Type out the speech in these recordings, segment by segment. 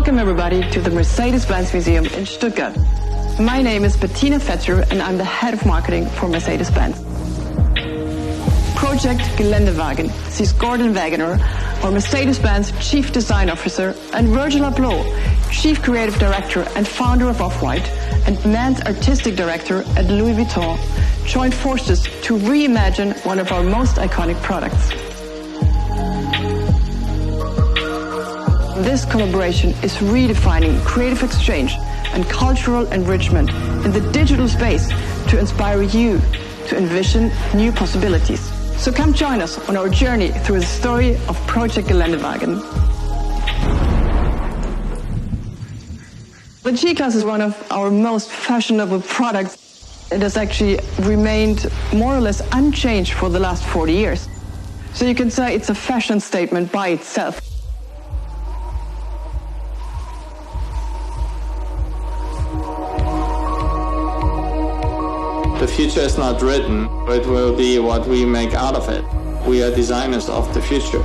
Welcome everybody to the Mercedes-Benz Museum in Stuttgart. My name is Bettina Fetzer and I'm the head of marketing for Mercedes-Benz. Project Geländewagen sees Gordon Wagener, our Mercedes-Benz Chief Design Officer, and Virgil Abloh, Chief Creative Director and founder of Off-White, and Man's Artistic Director at Louis Vuitton, join forces to reimagine one of our most iconic products. This collaboration is redefining creative exchange and cultural enrichment in the digital space to inspire you to envision new possibilities. So come join us on our journey through the story of Project Geländewagen. The G-Class is one of our most fashionable products. It has actually remained more or less unchanged for the last 40 years. So you can say it's a fashion statement by itself. The future is not written, it will be what we make out of it. We are designers of the future.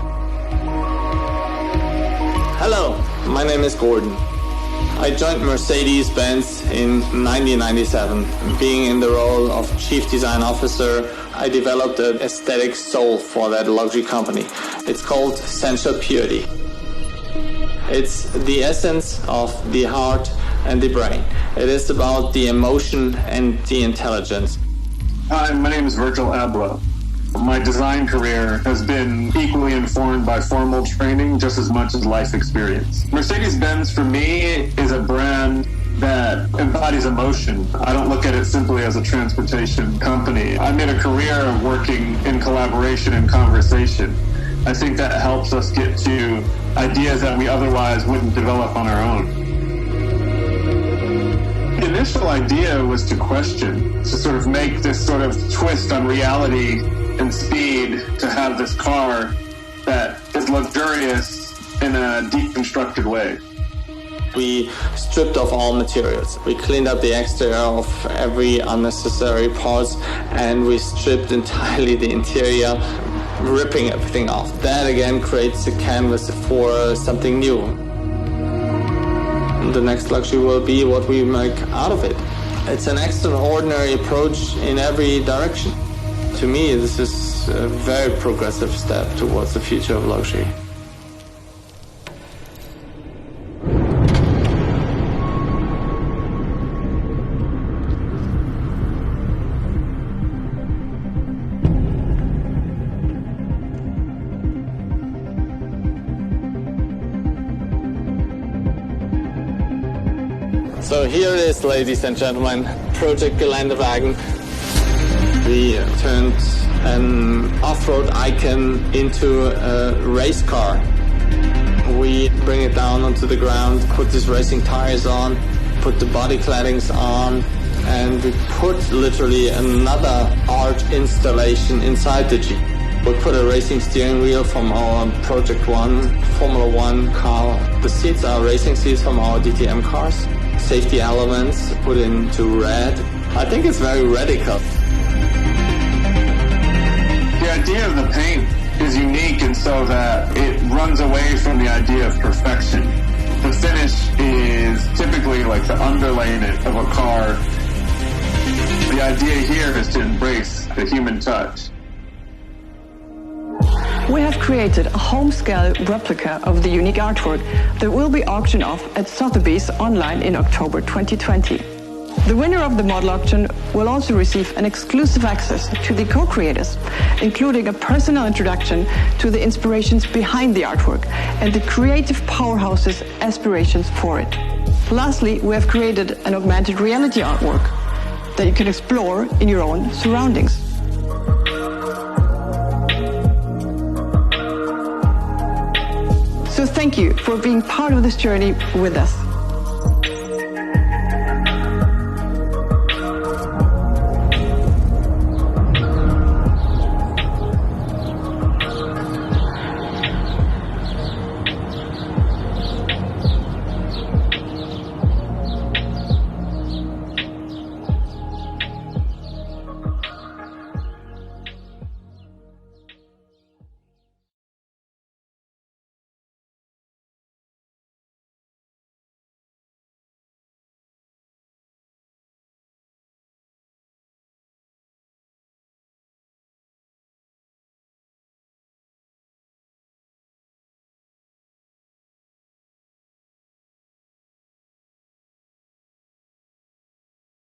Hello, my name is Gordon. I joined Mercedes-Benz in 1997. Being in the role of Chief Design Officer, I developed an aesthetic soul for that luxury company. It's called Sensual Purity. It's the essence of the heart and the brain. It is about the emotion and the intelligence. Hi, my name is Virgil Abloh. My design career has been equally informed by formal training just as much as life experience. Mercedes-Benz for me is a brand that embodies emotion. I don't look at it simply as a transportation company. I made a career of working in collaboration and conversation. I think that helps us get to ideas that we otherwise wouldn't develop on our own. The initial idea was to question, to sort of make this sort of twist on reality and speed, to have this car that is luxurious in a deconstructed way. We stripped off all materials. We cleaned up the exterior of every unnecessary parts, and we stripped entirely the interior, ripping everything off. That again creates a canvas for something new. The next luxury will be what we make out of it. It's an extraordinary approach in every direction. To me, this is a very progressive step towards the future of luxury. So here it is, ladies and gentlemen, Project Geländewagen. We turned an off-road icon into a race car. We bring it down onto the ground, put these racing tires on, put the body claddings on, and we put literally another art installation inside the Jeep. We put a racing steering wheel from our Project One Formula One car. The seats are racing seats from our DTM cars. Safety elements put into red. I think it's very radical. The idea of the paint is unique in so that it runs away from the idea of perfection. The finish is typically like the underlayment of a car. The idea here is to embrace the human touch. We have created a home-scale replica of the unique artwork that will be auctioned off at Sotheby's online in October 2020. The winner of the model auction will also receive an exclusive access to the co-creators, including a personal introduction to the inspirations behind the artwork and the creative powerhouse's aspirations for it. Lastly, we have created an augmented reality artwork that you can explore in your own surroundings. So thank you for being part of this journey with us.